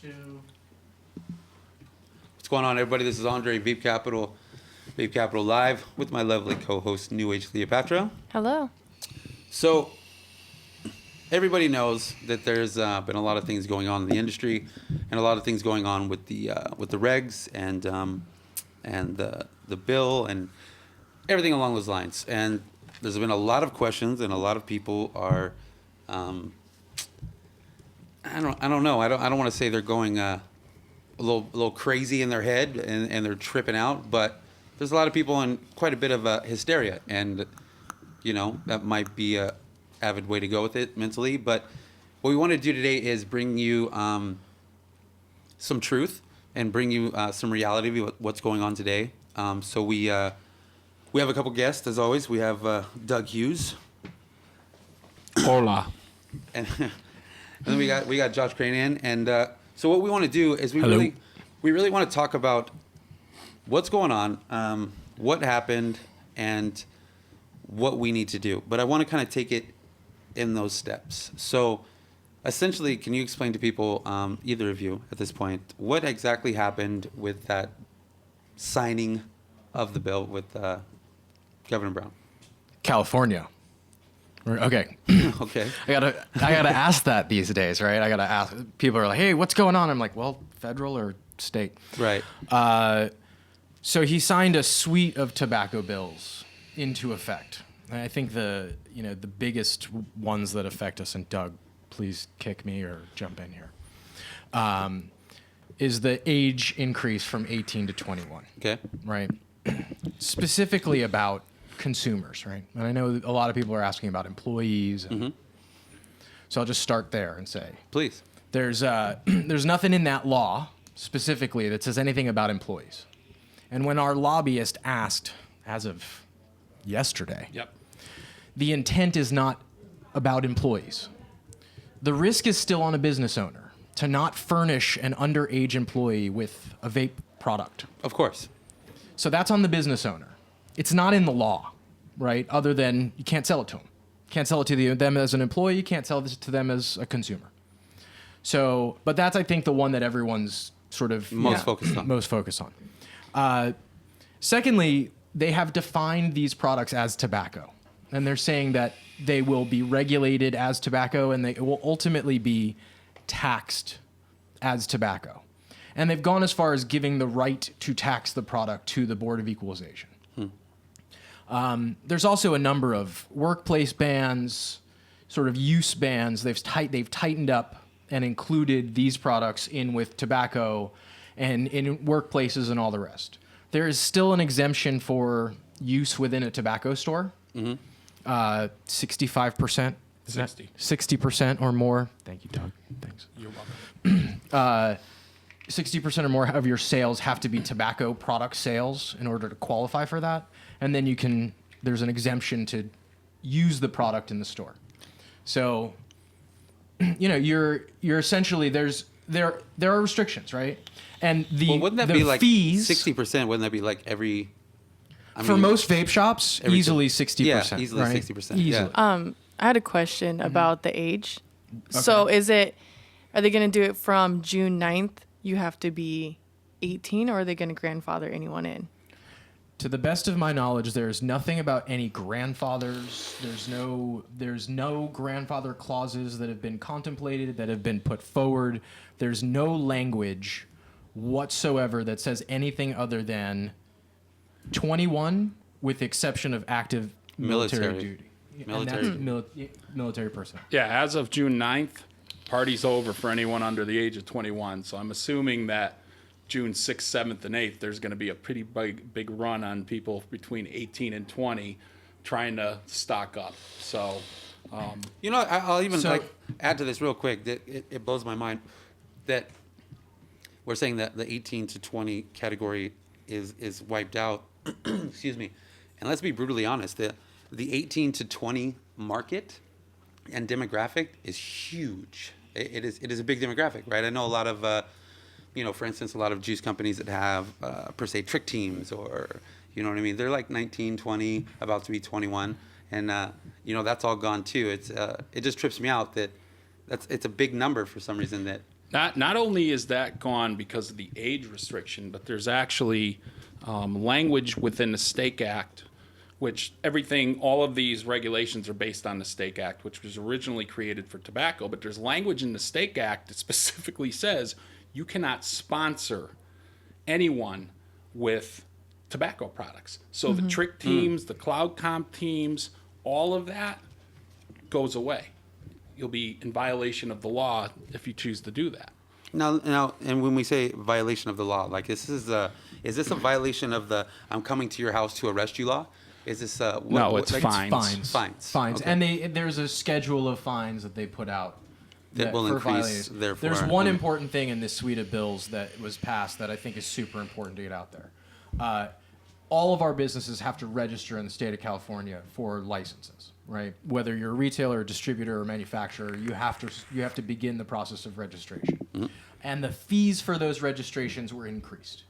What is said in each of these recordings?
2. What's going on, everybody? This is Andre, Vape Capital Live, with my lovely co-host, New Age Cleopatra. Hello. So, everybody knows that there's been a lot of things going on in the industry, and a lot of things going on with the regs and the bill and everything along those lines. And there's been a lot of questions, and a lot of people are, I don't know. I don't want to say they're going a little crazy in their head and they're tripping out, but there's a lot of people in quite a bit of hysteria, and that might be a avid way to go with it mentally. But what we want to do today is bring you some truth and bring you some reality of what's going on today. So we have a couple guests, as always. We have Doug Hughes. Hola. And then we got Josh Krane in. And so what we want to do is we really want to talk about what's going on, what happened, and what we need to do. But I want to kind of take it in those steps. So essentially, can you explain to people, either of you at this point, what exactly happened with that signing of the bill with Governor Brown? California. Okay. Okay. I gotta ask that these days, right? I gotta ask. People are like, "Hey, what's going on?" I'm like, "Well, federal or state?" Right. So he signed a suite of tobacco bills into effect. And I think the biggest ones that affect us, and Doug, please kick me or jump in here, is the age increase from 18 to 21. Okay. Right. Specifically about consumers, right? And I know a lot of people are asking about employees. And So I'll just start there and say, Please. there's nothing in that law specifically that says anything about employees. And when our lobbyist asked, as of yesterday, the intent is not about employees. The risk is still on a business owner to not furnish an underage employee with a vape product. Of course. So that's on the business owner. It's not in the law, right? Other than you can't sell it to them. You can't sell it to them as an employee. You can't sell this to them as a consumer. So, but that's, I think, the one that everyone's sort of Most focused on. Secondly, they have defined these products as tobacco. And they're saying that they will be regulated as tobacco and they will ultimately be taxed as tobacco. And they've gone as far as giving the right to tax the product to the Board of Equalization. There's also a number of workplace bans, sort of use bans. They've tightened up and included these products in with tobacco and in workplaces and all the rest. There is still an exemption for use within a tobacco store. 65%. 60% or more. Thank you, Doug. Thanks. You're welcome. 60% or more of your sales have to be tobacco product sales in order to qualify for that. And then there's an exemption to use the product in the store. So, you're essentially, there are restrictions, right? And wouldn't that be like fees, 60%? Wouldn't that be like every... for most vape shops, easily 60%. Yeah, easily right? 60%. Easily. Yeah. I had a question about the age. Okay. So are they going to do it from June 9th? You have to be 18, or are they going to grandfather anyone in? To the best of my knowledge, there's nothing about any grandfathers. There's no grandfather clauses that have been contemplated, that have been put forward. There's no language whatsoever that says anything other than 21 with the exception of active military duty. Military personnel. Yeah, as of June 9th, party's over for anyone under the age of 21. So I'm assuming that June 6th, 7th, and 8th, there's going to be a pretty big run on people between 18 and 20 trying to stock up. So, I'll even add to this real quick. That it blows my mind that we're saying that the 18 to 20 category is wiped out. Excuse me. And let's be brutally honest. The 18 to 20 market and demographic is huge. It is a big demographic, right? I know a lot of, for instance, a lot of juice companies that have, per se, trick teams or, you know what I mean? They're like 19, 20, about to be 21. And, that's all gone too. It just trips me out that it's a big number for some reason that Not only is that gone because of the age restriction, but there's actually language within the Stake Act, which all of these regulations are based on the Stake Act, which was originally created for tobacco. But there's language in the Stake Act that specifically says you cannot sponsor anyone with tobacco products. So the trick teams, the cloud comp teams, all of that goes away. You'll be in violation of the law if you choose to do that. Now, and when we say violation of the law, like is this a violation of the "I'm coming to your house to arrest you" law? Is this No, it's fines. Fines. Okay. And there's a schedule of fines that they put out That will for increase, violators. therefore. There's one important thing in this suite of bills that was passed that I think is super important to get out there. All of our businesses have to register in the state of California for licenses, right? Whether you're a retailer, distributor, or manufacturer, you have to begin the process of registration. Mm-hmm. And the fees for those registrations were increased.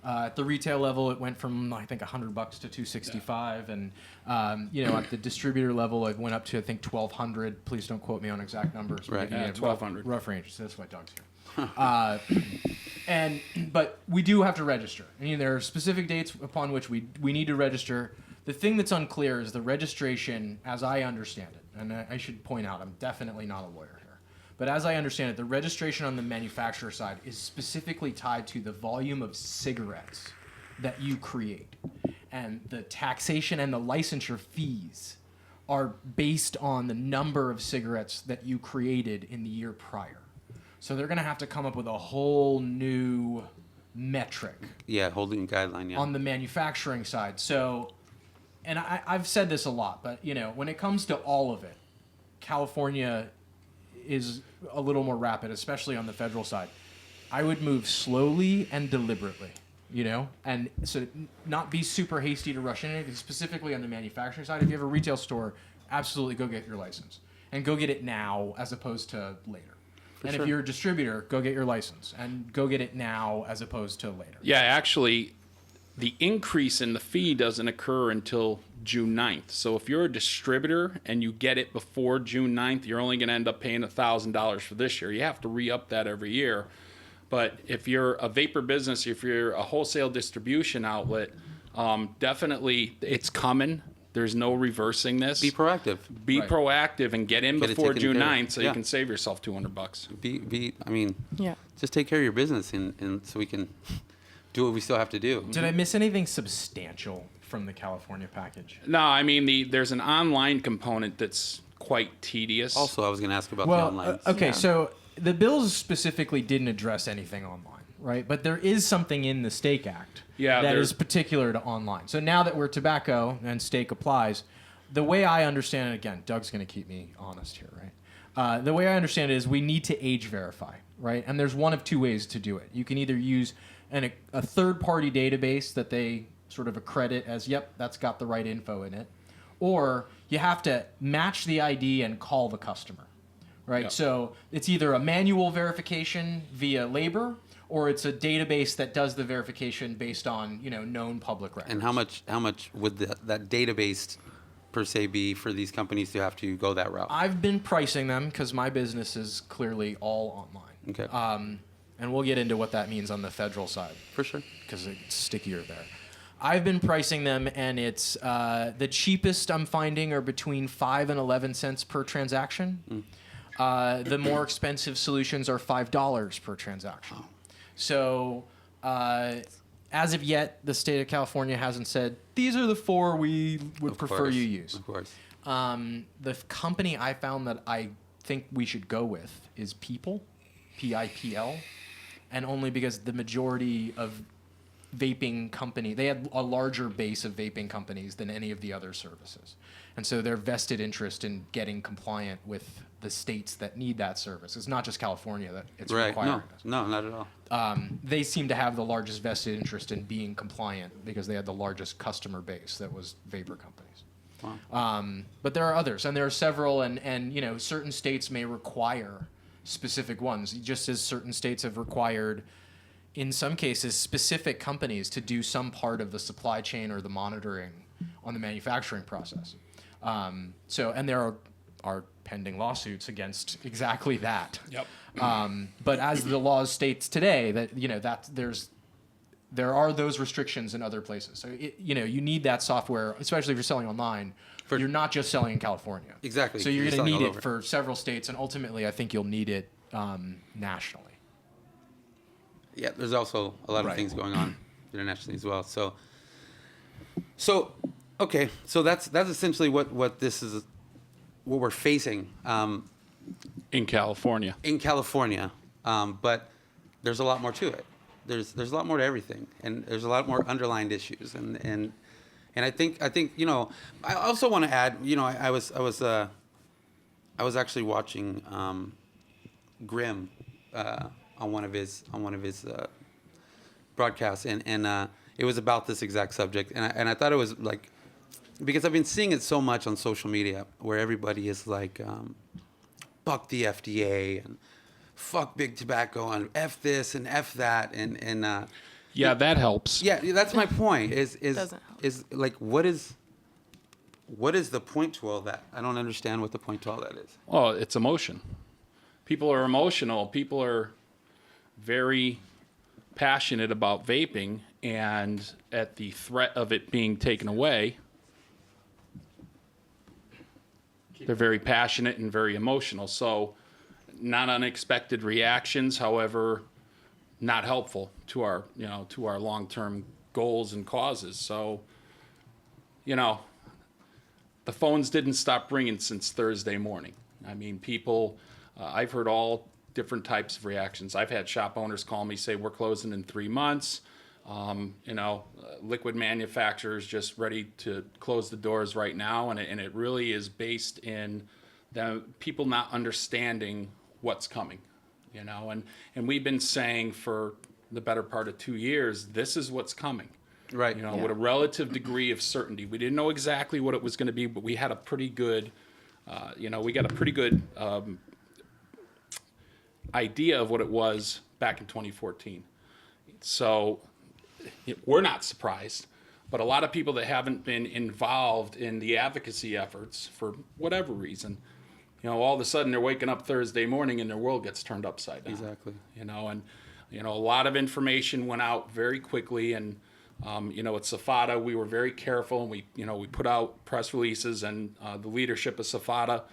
At the retail level, it went from I think $100 to $265, and at the distributor level, it went up to I think $1,200. Please don't quote me on exact numbers. Right. Yeah, $1,200. Rough range. So that's why Doug's here. But we do have to register. And there are specific dates upon which we need to register. The thing that's unclear is the registration, as I understand it. And I should point out, I'm definitely not a lawyer here. But as I understand it, the registration on the manufacturer side is specifically tied to the volume of cigarettes that you create. And the taxation and the licensure fees are based on the number of cigarettes that you created in the year prior. So they're going to have to come up with a whole new metric. Yeah, holding guideline. Yeah. On the manufacturing side. So, and I've said this a lot, but when it comes to all of it, California is a little more rapid, especially on the federal side. I would move slowly and deliberately, and so not be super hasty to rush in it. Specifically on the manufacturing side, if you have a retail store, absolutely go get your license and go get it now as opposed to later. And if you're a distributor, go get your license and go get it now as opposed to later. Yeah, actually, the increase in the fee doesn't occur until June 9th. So if you're a distributor and you get it before June 9th, you're only going to end up paying $1,000 for this year. You have to re-up that every year. But if you're a vapor business, if you're a wholesale distribution outlet, definitely it's coming. There's no reversing this. Be proactive. Be proactive and get in Get it before taken June care of. 9th so Yeah. you can save yourself $200. Yeah. Just take care of your business and so we can do what we still have to do. Did I miss anything substantial from the California package? No, I mean, there's an online component that's quite tedious. Also, I was going to ask about the online. Okay, Yeah. so the bills specifically didn't address anything online, right? But there is something in the Stake Act that is particular to online. So now that we're tobacco and stake applies, the way I understand it, again, Doug's going to keep me honest here, right? The way I understand it is we need to age verify, right? And there's one of two ways to do it. You can either use a third-party database that they sort of accredit as, yep, that's got the right info in it, or you have to match the ID and call the customer, right? Yep. So it's either a manual verification via labor, or it's a database that does the verification based on known public records. And how much would that database per se be for these companies to have to go that route? I've been pricing them because my business is clearly all online. Okay. And we'll get into what that means on the federal side. For sure. Because it's stickier there. I've been pricing them, and it's the cheapest I'm finding are between 5 and 11 cents per transaction. The more expensive solutions are $5 per transaction. Oh. So as of yet, the state of California hasn't said, these are the 4 we would prefer you use. Of course. The company I found that I think we should go with is People, P-I-P-L, and only because the majority of vaping company, they had a larger base of vaping companies than any of the other services. And so their vested interest in getting compliant with the states that need that service. It's not just California that it's requiring. No, not at all. They seem to have the largest vested interest in being compliant because they had the largest customer base that was vapor companies. Wow. But there are others, and there are several, and certain states may require specific ones, just as certain states have required, in some cases, specific companies to do some part of the supply chain or the monitoring on the manufacturing process. And there are pending lawsuits against exactly that. Yep. But as the law states today, that there are those restrictions in other places. So you need that software, especially if you're selling online. You're not just selling in California. Exactly. So you're going to selling need all it over. for several states, and ultimately, I think you'll need it nationally. Yeah, there's also a lot of Right. things going on internationally as well. So okay, so that's essentially what this is, what we're facing In California. in California. But there's a lot more to it. There's a lot more to everything, and there's a lot more underlying issues. And I think I also want to add. I was actually watching Grimm on one of his broadcasts, and it was about this exact subject, and I thought it was like, because I've been seeing it so much on social media where everybody is like, fuck the FDA and fuck big tobacco and F this and F that and Yeah, that helps. yeah, that's my point. Doesn't help. Is like what is the point to all that? I don't understand what the point to all that is. Well, it's emotion. People are emotional. People are very passionate about vaping, and at the threat of it being taken away, they're very passionate and very emotional. So, not unexpected reactions, however, not helpful to our long-term goals and causes. So, the phones didn't stop ringing since Thursday morning. I mean, people, I've heard all different types of reactions. I've had shop owners call me, say, we're closing in 3 months. Liquid manufacturers just ready to close the doors right now. And it really is based in the people not understanding what's coming, and we've been saying for the better part of 2 years, this is what's coming. Right. With a relative degree of certainty. We didn't know exactly what it was going to be, but we had a pretty good, idea of what it was back in 2014. So we're not surprised, but a lot of people that haven't been involved in the advocacy efforts for whatever reason, all of a sudden they're waking up Thursday morning and their world gets turned upside down. Exactly. A lot of information went out very quickly, and at SFATA, we were very careful, and we put out press releases, and the leadership of SFATA,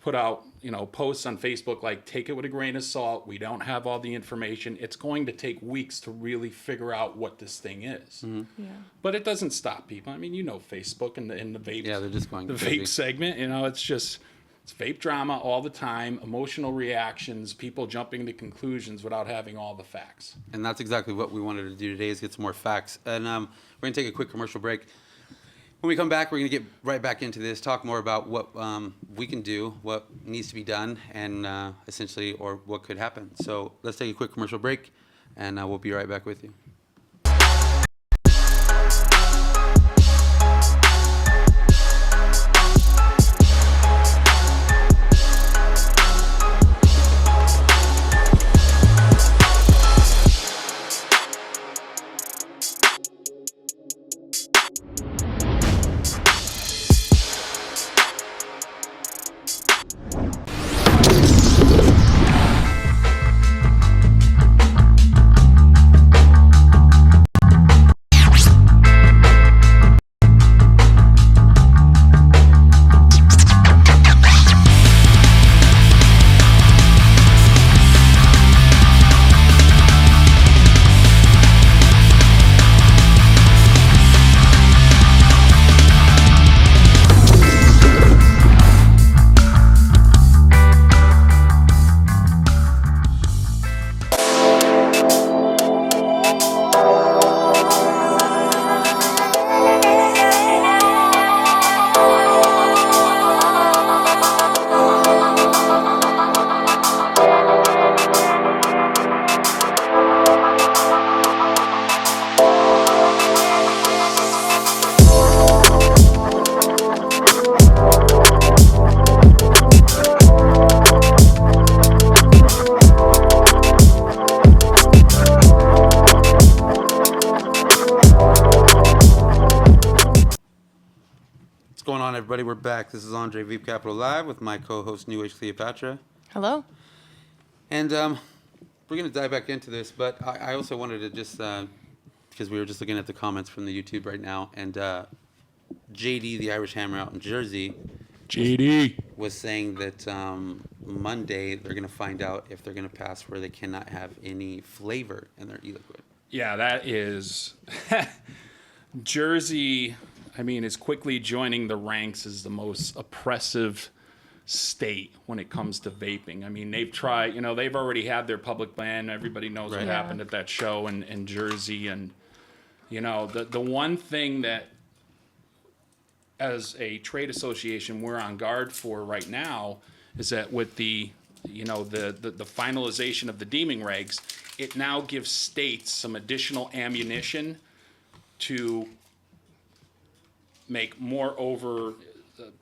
put out, posts on Facebook like, take it with a grain of salt. We don't have all the information. It's going to take weeks to really figure out what this thing is. Mm-hmm. Yeah. But it doesn't stop people. I mean, Facebook and the vape. Yeah, they're just going the crazy. vape segment. It's vape drama all the time, emotional reactions, people jumping to conclusions without having all the facts. And that's exactly what we wanted to do today, is get some more facts. And we're going to take a quick commercial break. When we come back, we're going to get right back into this, talk more about what we can do, what needs to be done, and essentially, or what could happen. So let's take a quick commercial break, and we'll be right back with you. Everybody, we're back. This is Andre Veep Capital Live with my co-host New Age Cleopatra. Hello. And we're going to dive back into this, but I also wanted to just, because we were just looking at the comments from the YouTube right now, and JD, the Irish Hammer out in Jersey, JD was saying that Monday they're going to find out if they're going to pass where they cannot have any flavor in their e-liquid. Yeah, that is Jersey. I mean, is quickly joining the ranks as the most oppressive state when it comes to vaping. I mean, they've tried. They've already had their public ban. Everybody knows what happened at that show in Jersey, and the one thing that, as a trade association, we're on guard for right now is that with the finalization of the deeming regs, it now gives states some additional ammunition to make more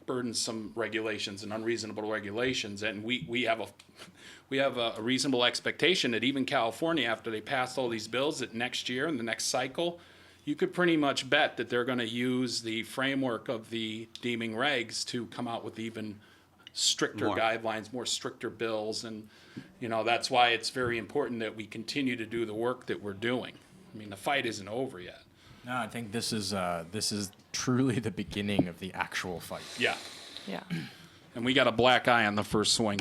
burdensome regulations and unreasonable regulations. And we have a reasonable expectation that even California, after they passed all these bills, that next year in the next cycle, you could pretty much bet that they're going to use the framework of the deeming regs to come out with even stricter guidelines, more stricter bills. And, that's why it's very important that we continue to do the work that we're doing. I mean, the fight isn't over yet. No, I think this is truly the beginning of the actual fight. Yeah. Yeah. And we got a black eye on the first swing.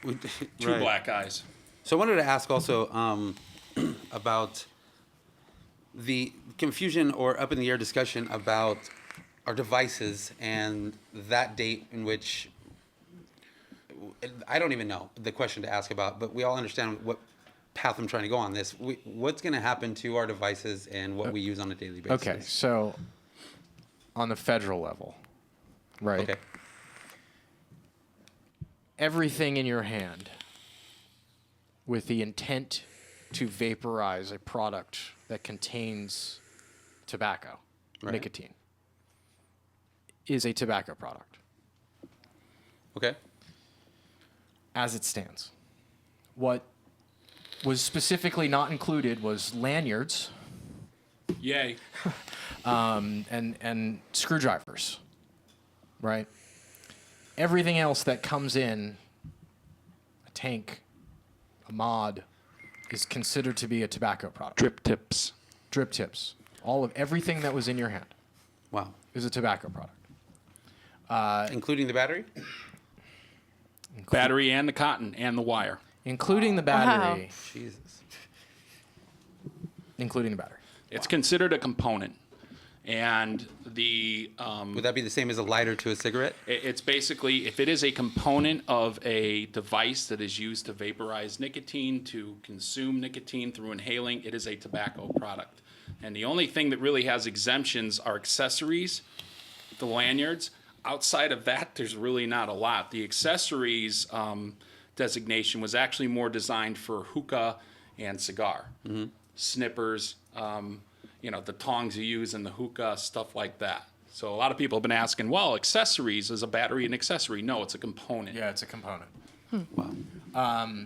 Two Right. black eyes. So I wanted to ask also about the confusion or up in the air discussion about our devices and that date in which I don't even know the question to ask about, but we all understand what path I'm trying to go on this. What's going to happen to our devices and what we use on a daily basis? Okay, so on the federal level, right? Okay. Everything in your hand with the intent to vaporize a product that contains tobacco, nicotine, is a tobacco product. Okay. As it stands. What was specifically not included was lanyards Yay. and screwdrivers, right? Everything else that comes in a tank, a mod, is considered to be a tobacco product. Drip tips. Drip tips. Everything that was in your hand Wow. is a tobacco product. Including the battery? Battery and the cotton and the wire. Including the battery. Wow. Jesus. Including the battery. It's considered a component. And the Would that be the same as a lighter to a cigarette? it's basically, if it is a component of a device that is used to vaporize nicotine, to consume nicotine through inhaling, it is a tobacco product. And the only thing that really has exemptions are accessories, the lanyards. Outside of that, there's really not a lot. The accessories designation was actually more designed for hookah and cigar. Snippers, the tongs you use in the hookah, stuff like that. So a lot of people have been asking, well, accessories, is a battery an accessory? No, it's a component. Yeah, it's a component. Wow.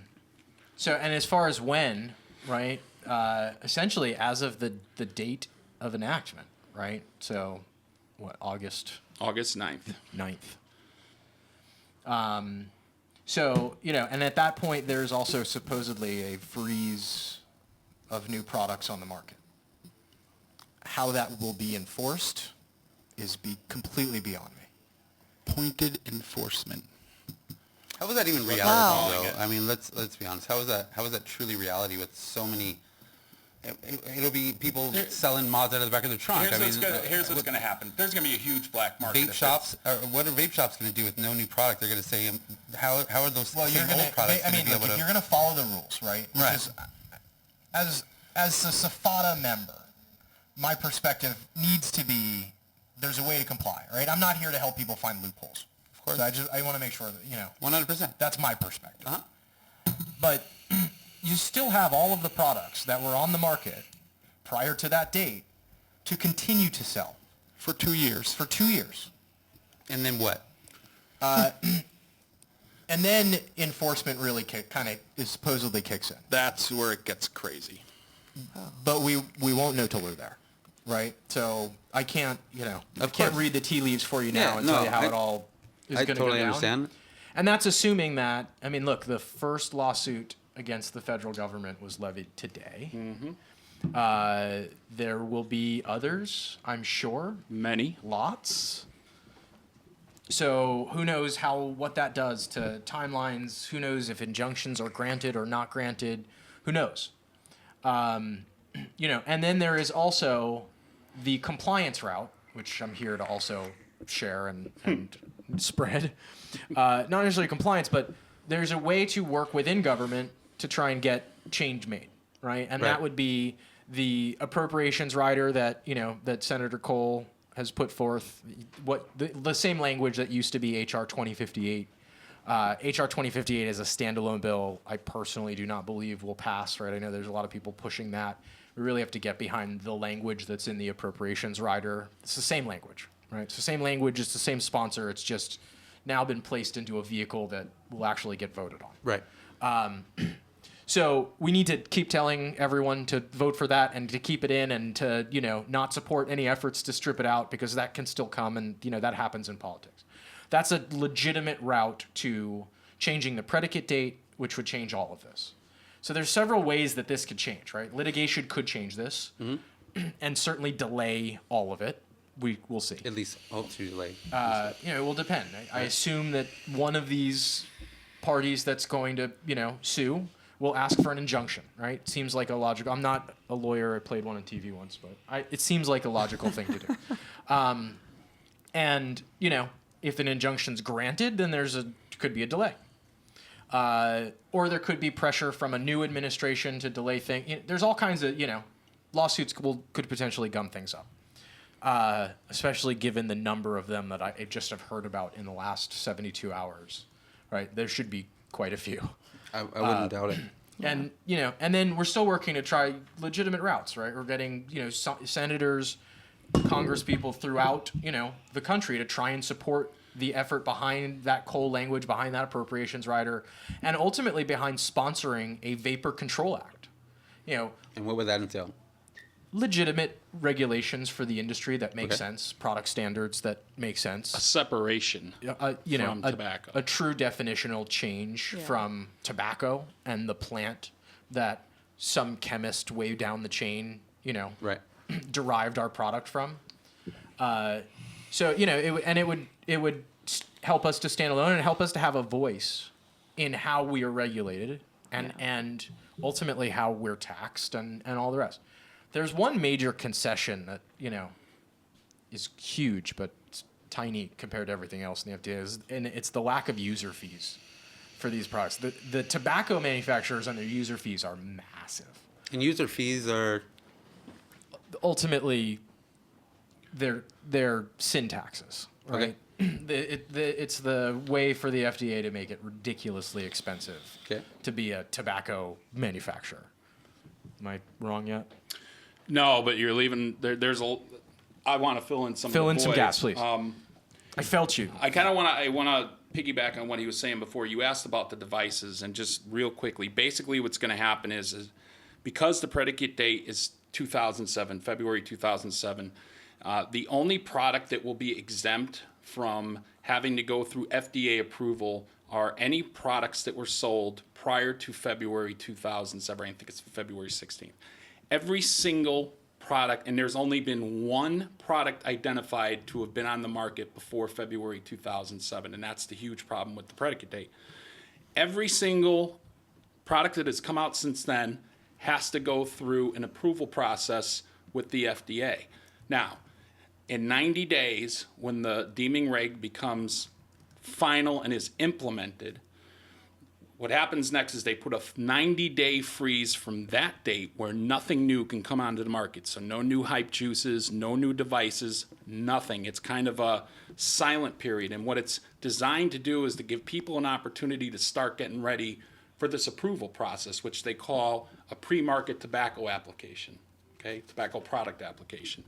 So, and as far as when, right? Essentially, as of the date of enactment, right? So, what, August August 9th. 9th. So, and at that point, there's also supposedly a freeze of new products on the market. How that will be enforced is completely beyond me. Pointed enforcement. How is that even reality, Wow. though? I mean, let's be honest. How is that truly reality with so many? It'll be people selling mods out of the back of their trunk. Here's what's going to happen. There's going to be a huge black market. Vape shops. What are vape shops going to do with no new product? They're going to say, how are those same old products going to be able to? You're going to follow the rules, right? Which Right. is, as a SFATA member, my perspective needs to be there's a way to comply, right? I'm not here to help people find loopholes. Of course. So I want to make sure that 100%. that's my perspective. Uh-huh. But you still have all of the products that were on the market prior to that date to continue to sell For 2 years. for 2 years. And then what? And then enforcement really supposedly kicks in. That's where it gets crazy. But we won't know till we're there, right? So I can't, I can't course. read the tea leaves for you now Yeah, and no, tell you how I- it all is I going to totally go down. understand. And that's assuming that, I mean, look, the first lawsuit against the federal government was levied today. There will be others, I'm sure. Many. Lots. So who knows what that does to timelines? Who knows if injunctions are granted or not granted? Who knows? And then there is also the compliance route, which I'm here to also share and spread. Not necessarily compliance, but there's a way to work within government to try and get change made, right? And that would be the appropriations rider that Senator Cole has put forth, the same language that used to be HR 2058. HR 2058 is a standalone bill I personally do not believe will pass, right? I know there's a lot of people pushing that. We really have to get behind the language that's in the appropriations rider. It's the same language, right? It's the same language, it's the same sponsor, it's just now been placed into a vehicle that will actually get voted on. Right. So we need to keep telling everyone to vote for that and to keep it in and to, not support any efforts to strip it out, because that can still come, and, that happens in politics. That's a legitimate route to changing the predicate date, which would change all of this. So there's several ways that this could change, right? Litigation could change this and certainly delay all of it. We'll see. At least hope to delay. It will depend. I assume that one of these parties that's going to, sue will ask for an injunction, right? Seems like a logical. I'm not a lawyer. I played one on TV once, but it seems like a logical thing to do. And if an injunction's granted, then could be a delay. Or there could be pressure from a new administration to delay things. There's all kinds of, lawsuits could potentially gum things up, especially given the number of them that I just have heard about in the last 72 hours, right? There should be quite a few. I wouldn't doubt it. And, and then we're still working to try legitimate routes, right? We're getting, senators, congresspeople throughout, the country to try and support the effort behind that Cole language, behind that appropriations rider, and ultimately behind sponsoring a vapor control act. And what would that entail? Legitimate regulations for the industry that make sense, product standards that make sense. A separation from tobacco. A true definitional change from tobacco and the plant that some chemist way down the chain, derived our product from. So it would help us to stand alone and help us to have a voice in how we are regulated and ultimately how we're taxed and all the rest. There's one major concession that, is huge, but it's tiny compared to everything else in the FDA, and it's the lack of user fees for these products. The tobacco manufacturers and their user fees are massive. And user fees are? Ultimately, they're sin taxes, right? It's the way for the FDA to make it ridiculously expensive to be a tobacco manufacturer. Am I wrong yet? No, but you're leaving. I want to fill in some. Fill of in the some voids. gas, please. I felt you. I kind of want to piggyback on what he was saying before. You asked about the devices, and just real quickly, basically what's going to happen is because the predicate date is 2007, February 2007, the only product that will be exempt from having to go through FDA approval are any products that were sold prior to February 2007. I think it's February 16th. Every single product, and there's only been one product identified to have been on the market before February 2007, and that's the huge problem with the predicate date. Every single product that has come out since then has to go through an approval process with the FDA. Now, in 90 days, when the deeming reg becomes final and is implemented, what happens next is they put a 90-day freeze from that date where nothing new can come onto the market. So no new hype juices, no new devices, nothing. It's kind of a silent period. And what it's designed to do is to give people an opportunity to start getting ready for this approval process, which they call a pre-market tobacco application, tobacco product application.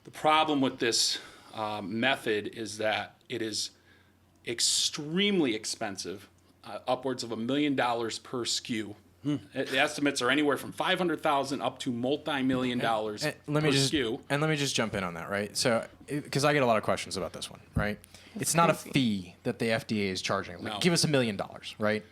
The problem with this method is that it is extremely expensive. Upwards of $1 million per SKU The estimates are anywhere from $500,000 up to multi-million dollars per SKU. And let me just jump in on that, right? So, because I get a lot of questions about this one, right? It's not a fee that the FDA is charging. Like, No. give us $1 million, right?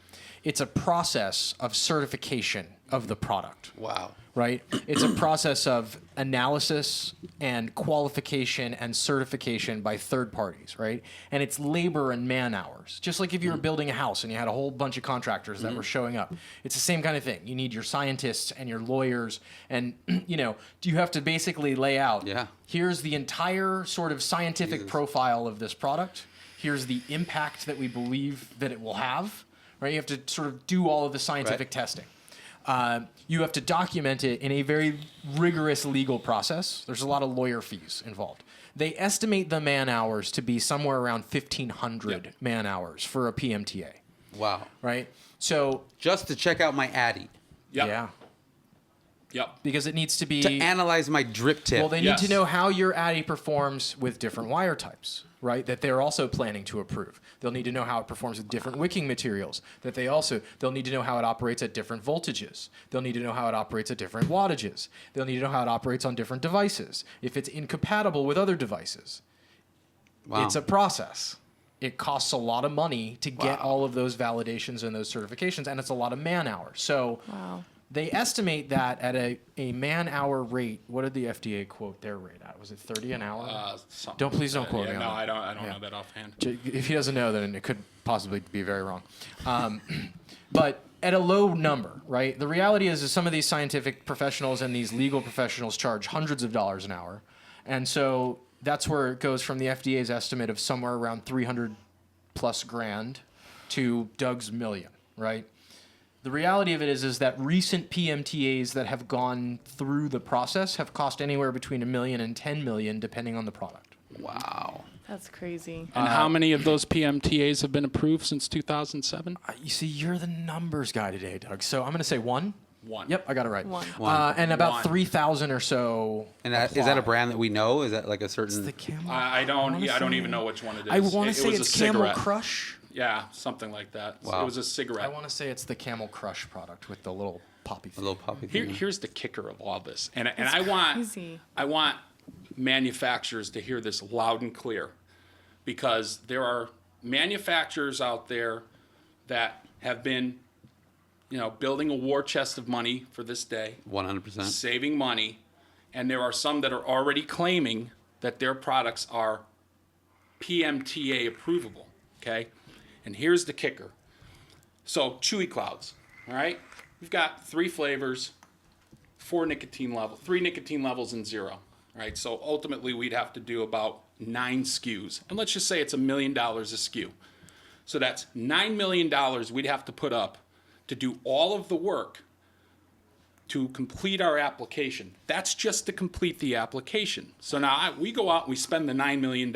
It's a process of certification of the product. Wow. Right? It's a process of analysis and qualification and certification by third parties, right? And it's labor and man hours. Just like if you were building a house and you had a whole bunch of contractors that were showing up. It's the same kind of thing. You need your scientists and your lawyers and, you have to basically lay out, here's the entire sort of scientific profile of this product. Here's the impact that we believe that it will have, right? You have to sort of do all of the scientific testing. You have to document it in a very rigorous legal process. There's a lot of lawyer fees involved. They estimate the man hours to be somewhere around 1,500 man hours for a PMTA. Wow. Right? So just to check out my Addy. Yeah. Yep. Because it needs to be... To analyze my drip tip. Well, they need to know how your Addy performs with different wire types, right? That they're also planning to approve. They'll need to know how it performs with different wicking materials. They'll need to know how it operates at different voltages. They'll need to know how it operates at different wattages. They'll need to know how it operates on different devices. If it's incompatible with other devices. Wow. It's a process. It costs a lot of money to get all of those validations and those certifications, and it's a lot of man hours. So... Wow. They estimate that at a man-hour rate. What did the FDA quote their rate at? Was it 30 an hour? Please don't quote me on that. I don't know that offhand. If he doesn't know, then it could possibly be very wrong. But at a low number, right? The reality is some of these scientific professionals and these legal professionals charge hundreds of dollars an hour, and so that's where it goes from the FDA's estimate of somewhere around 300 plus grand to Doug's million, right? The reality of it is that recent PMTAs that have gone through the process have cost anywhere between $1 million and $10 million, depending on the product. Wow. That's crazy. And how many of those PMTAs have been approved since 2007? You see, you're the numbers guy today, Doug. So I'm going to say one. One. Yep, I got it right. One. And about 3,000 or so. And is that a brand that we know? Is that like a certain? It's the Camel. I don't even know which one it is. I want to say was it's a Camel cigarette. Crush. Yeah, something like that. Wow. It was a cigarette. I want to say it's the Camel Crush product with the little poppy thing. A little poppy thing. Here's the kicker of all this, and That's crazy. I want manufacturers to hear this loud and clear, because there are manufacturers out there that have been, building a war chest of money for this day, 100%, saving money, and there are some that are already claiming that their products are PMTA approvable. Okay. And here's the kicker. So Chewy Clouds, all right? We've got 3 flavors, 3 nicotine levels and 0, all right? So ultimately we'd have to do about 9 SKUs. And let's just say it's $1 million a SKU. So that's $9 million we'd have to put up to do all of the work to complete our application. That's just to complete the application. So now we go out and we spend the $9 million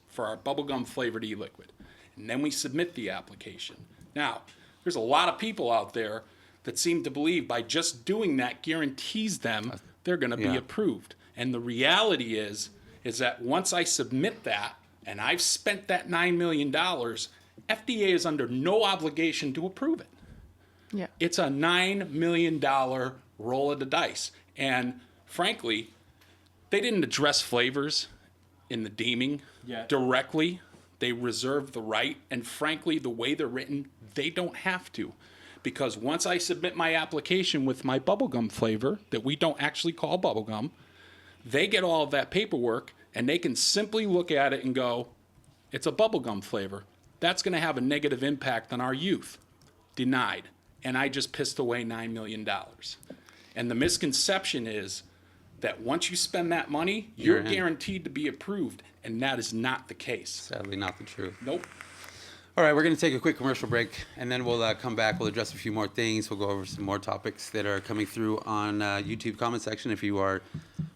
for our bubblegum flavored e-liquid. And then we submit the application. Now, there's a lot of people out there that seem to believe by just doing that guarantees them they're going to be approved. And the reality is that once I submit that and I've spent that $9 million, FDA is under no obligation to approve it. Yeah. It's a $9 million roll of the dice. And frankly, they didn't address flavors in the deeming directly. They reserve the right, and frankly, the way they're written, they don't have to. Because once I submit my application with my bubblegum flavor, that we don't actually call bubblegum, they get all of that paperwork, and they can simply look at it and go, it's a bubblegum flavor. That's going to have a negative impact on our youth. Denied. And I just pissed away $9 million. And the misconception is that once you spend that money, you're guaranteed to be approved. And that is not the case. Sadly, not the truth. Nope. All right, we're going to take a quick commercial break, and then we'll come back. We'll address a few more things. We'll go over some more topics that are coming through on YouTube comment section. If you are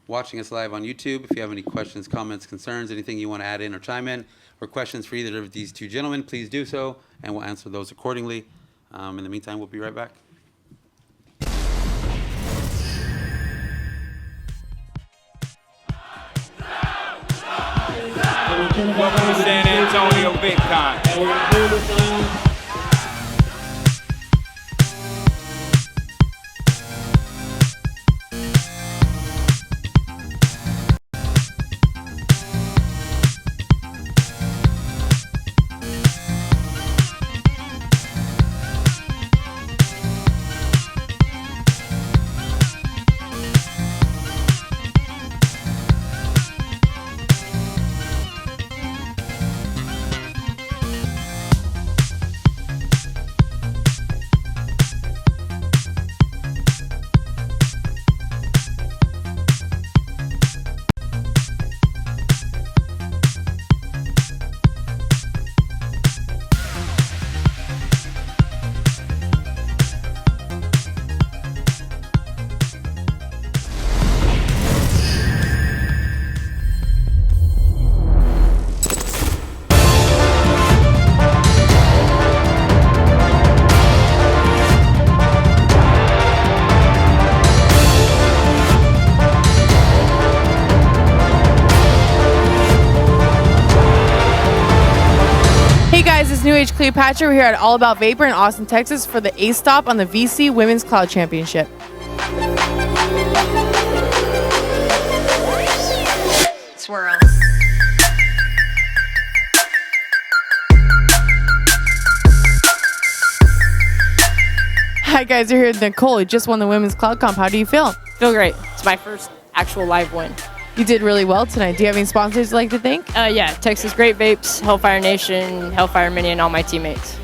watching us live on YouTube, if you have any questions, comments, concerns, anything you want to add in or chime in, or questions for either of these two gentlemen, please do so, and we'll answer those accordingly. In the meantime, we'll be right back. Welcome to San Antonio VapCon. Hey guys, it's New Age Cleopatra. We're here at All About Vapor in Austin, Texas for the A stop on the VC Women's Cloud Championship. Swirl. Hi guys, we're here with Nicole, who just won the Women's Cloud Comp. How do you feel? Feel great. It's my first actual live win. You did really well tonight. Do you have any sponsors you'd like to thank? Yeah, Texas Great Vapes, Hellfire Nation, Hellfire Mini, and all my teammates.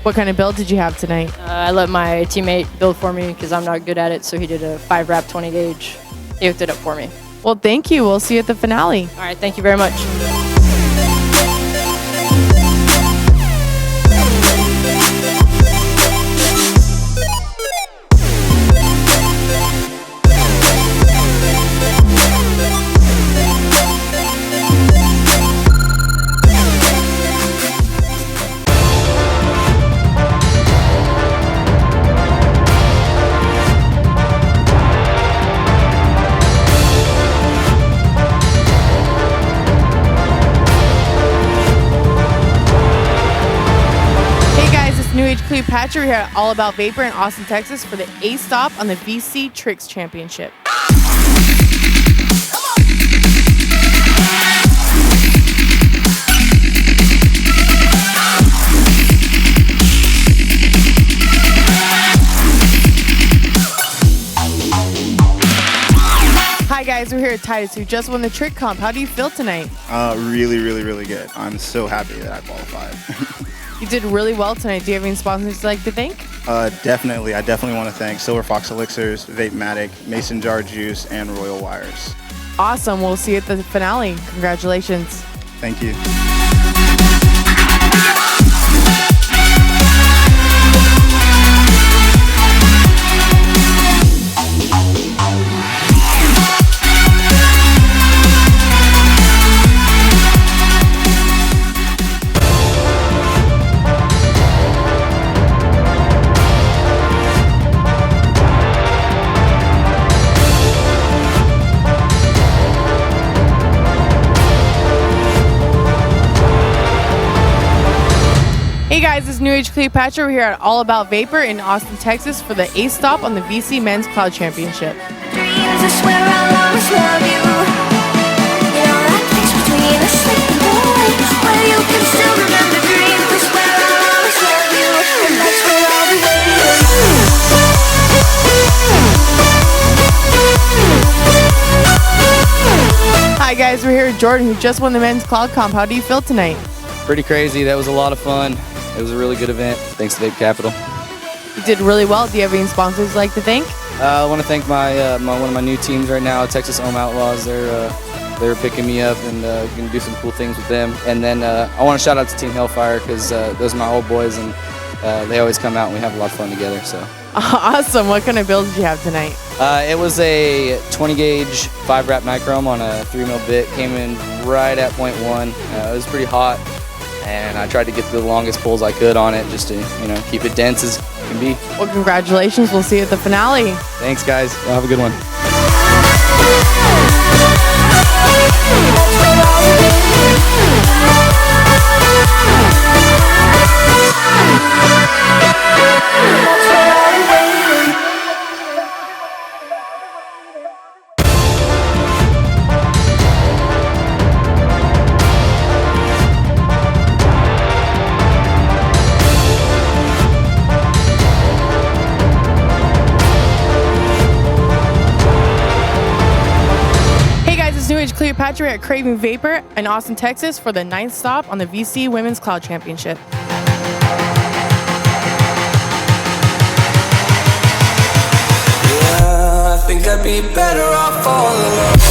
What kind of build did you have tonight? I let my teammate build for me because I'm not good at it, so he did a 5-wrap 20 gauge. He hooked it up for me. Well, thank you. We'll see you at the finale. All right, thank you very much. New Age Cleopatra here at All About Vapor in Austin, Texas for the A stop on the VC Tricks Championship. Hi guys, we're here at Titus, who just won the Trick Comp. How do you feel tonight? Really good. I'm so happy that I qualified. You did really well tonight. Do you have any sponsors you'd like to thank? Definitely. I definitely want to thank Silver Fox Elixirs, Vapematic, Mason Jar Juice, and Royal Wires. Awesome. We'll see you at the finale. Congratulations. Thank you. Hey guys, it's New Age Cleopatra. We're here at All About Vapor in Austin, Texas for the A stop on the VC Men's Cloud Championship. Dreams, I swear I'll always love you. You know that place between us, sleeping boy, where you can still remember dreams. I swear I'll always love you, and that's where I'll be waiting. Hi guys, we're here with Jordan, who just won the Men's Cloud Comp. How do you feel tonight? Pretty crazy. That was a lot of fun. It was a really good event. Thanks to Vape Capital. You did really well. Do you have any sponsors you'd like to thank? I want to thank my one of my new teams right now, Texas Ohm Outlaws. They're picking me up and going to do some cool things with them. And then I want to shout out to Team Hellfire because those are my old boys and they always come out and we have a lot of fun together. So Awesome. What kind of build did you have tonight? it was a 20 gauge 5-wrap nichrome on a 3mm bit. Came in right at 0.1. It was pretty hot. And I tried to get the longest pulls I could on it just to, keep it dense as can be. Well, congratulations. We'll see you at the finale. Thanks, guys. Have a good one. New Age Cleopatra at Craving Vapor in Austin, Texas for the 9th stop on the VC Women's Cloud Championship. Yeah, I think I'd be better off all alone.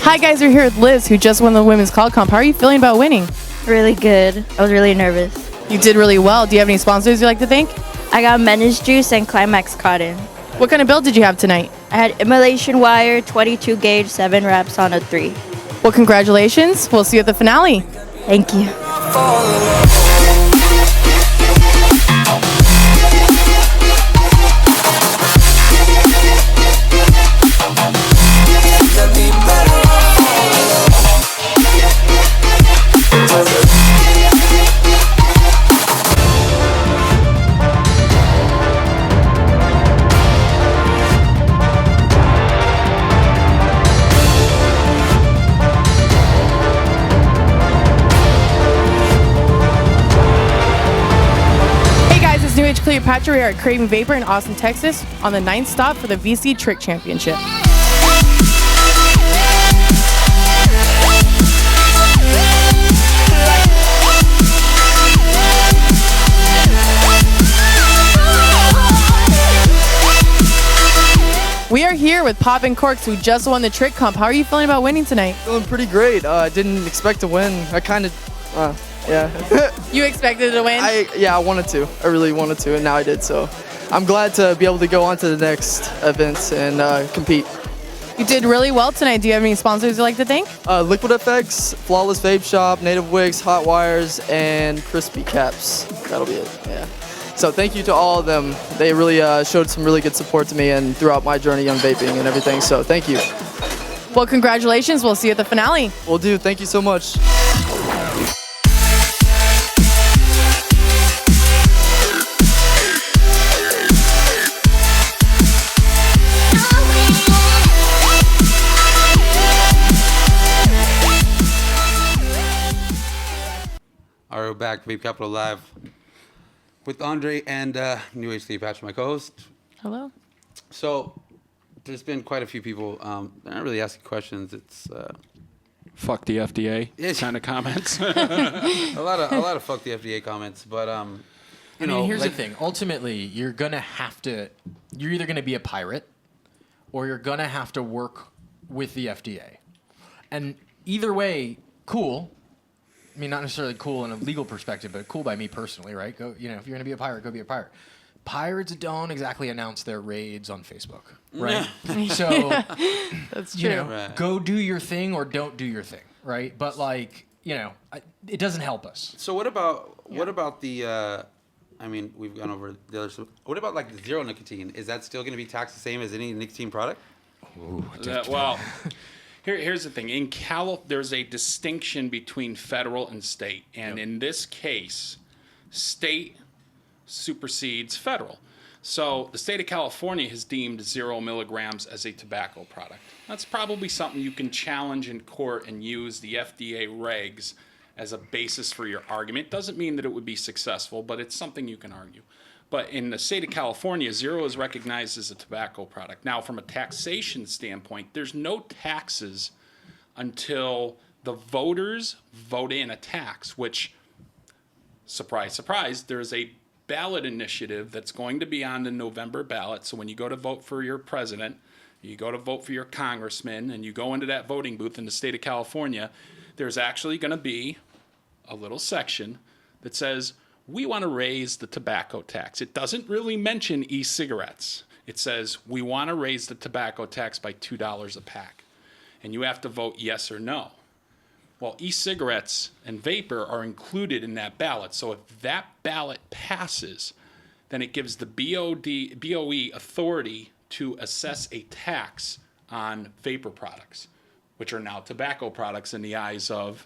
Hi guys, we're here with Liz, who just won the Women's Cloud Comp. How are you feeling about winning? Really good. I was really nervous. You did really well. Do you have any sponsors you'd like to thank? I got Menace Juice and Climax Cotton. What kind of build did you have tonight? I had immolation wire, 22 gauge, 7 wraps on a 3. Well, congratulations. We'll see you at the finale. Thank you. Cleopatra. We are at Craving Vapor in Austin, Texas, on the 9th stop for the VC Trick Championship. We are here with Pop and Corks, who just won the Trick Comp. How are you feeling about winning tonight? Feeling pretty great. I didn't expect to win. I kind of, yeah. You expected to win? I wanted to. I really wanted to, and now I did. So I'm glad to be able to go on to the next events and compete. You did really well tonight. Do you have any sponsors you'd like to thank? Liquid FX, Flawless Vape Shop, Native Wicks, Hot Wires, and Crispy Caps. That'll be it, yeah. So thank you to all of them. They really showed some really good support to me and throughout my journey on vaping and everything. So thank you. Well, congratulations. We'll see you at the finale. Will do. Thank you so much. All right, we're back. Vape Capital Live with Andre and New Age Cleopatra, my co-host. Hello. So there's been quite a few people. They're not really asking questions. It's fuck the FDA kind of comments. a lot of fuck the FDA comments. But here's the thing. Ultimately, you're either gonna be a pirate, or you're gonna have to work with the FDA. And either way, cool. I mean, not necessarily cool in a legal perspective, but cool by me personally, right? Go, if you're gonna be a pirate, go be a pirate. Pirates don't exactly announce their raids on Facebook, right? So that's true. Go do your thing or don't do your thing, right? But it doesn't help us. So what about the? We've gone over the other. What about like the zero nicotine? Is that still going to be taxed the same as any nicotine product? Ooh, well. Here's the thing. There's a distinction between federal and state. And in this case, state supersedes federal. So the state of California has deemed 0 milligrams as a tobacco product. That's probably something you can challenge in court and use the FDA regs as a basis for your argument. Doesn't mean that it would be successful, but it's something you can argue. But in the state of California, 0 is recognized as a tobacco product. Now, from a taxation standpoint, there's no taxes until the voters vote in a tax, which, surprise, surprise, there's a ballot initiative that's going to be on the November ballot. So when you go to vote for your president, you go to vote for your congressman, and you go into that voting booth in the state of California, there's actually going to be a little section that says, we want to raise the tobacco tax. It doesn't really mention e-cigarettes. It says, we want to raise the tobacco tax by $2 a pack. And you have to vote yes or no. Well, e-cigarettes and vapor are included in that ballot. So if that ballot passes, then it gives the BOE authority to assess a tax on vapor products, which are now tobacco products in the eyes of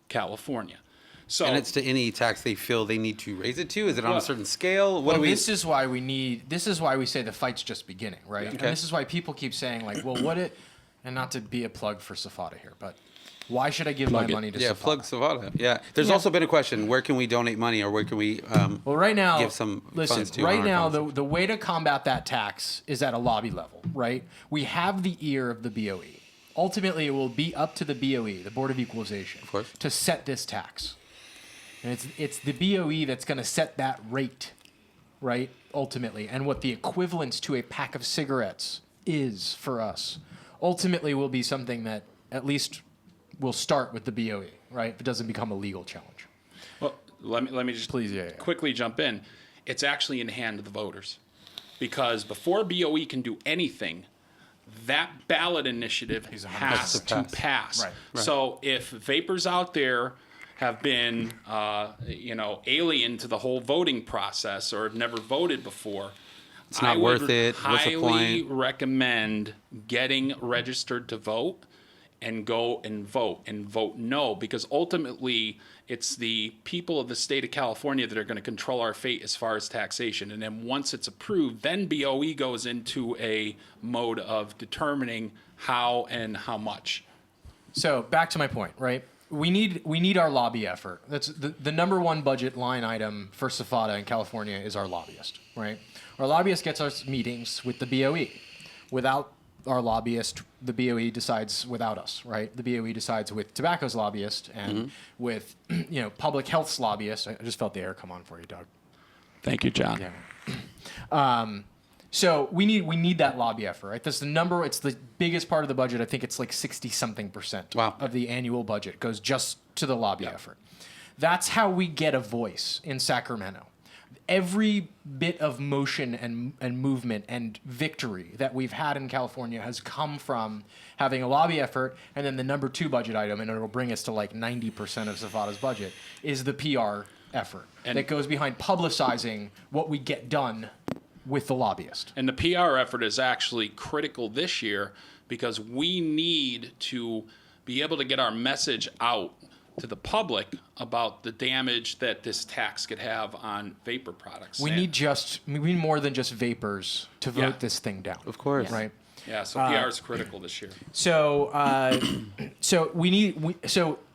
California. So, and it's to any tax they feel they need to raise it to? Is it on a certain scale? This is why we say the fight's just beginning, right? Okay. And this is why people keep saying, and not to be a plug for SFATA here, but why should I give my money to SFATA? Yeah, plug SFATA. Yeah. There's also been a question, where can we donate money, or where can we right now, give some funds to? Right now, the way to combat that tax is at a lobby level, right? We have the ear of the BOE. Ultimately, it will be up to the BOE, the Board of Equalization, of course, to set this tax. And it's the BOE that's going to set that rate, right, ultimately, and what the equivalence to a pack of cigarettes is for us. Ultimately will be something that at least will start with the BOE, right, if it doesn't become a legal challenge. Well, let me just quickly jump in. It's actually in the hand of the voters. Because before BOE can do anything, that ballot initiative has to pass. Right. So if vapors out there have been, alien to the whole voting process or have never voted before, it's not worth it. What's the point? Highly recommend getting registered to vote and go and vote no, because ultimately it's the people of the state of California that are going to control our fate as far as taxation. And then once it's approved, then BOE goes into a mode of determining how and how much. So back to my point, right? we need our lobby effort. That's the number one budget line item for SFATA in California is our lobbyist, right? Our lobbyist gets us meetings with the BOE. Without our lobbyist, the BOE decides without us, right? The BOE decides with tobacco's lobbyist and with public health's lobbyist. I just felt the air come on for you, Doug. Thank you, John. Yeah. So we need that lobby effort, right? That's the number. It's the biggest part of the budget. I think it's like 60-something% of the annual budget goes just to the lobby effort. That's how we get a voice in Sacramento. Every bit of motion and movement and victory that we've had in California has come from having a lobby effort, and then the number 2 budget item, and it'll bring us to like 90% of SFATA's budget, is the PR effort that goes behind publicizing what we get done with the lobbyist. And the PR effort is actually critical this year because we need to be able to get our message out to the public about the damage that this tax could have on vapor products. We need more than just vapors to vote this thing down. Of course. Right? Yeah, so PR is critical this year. So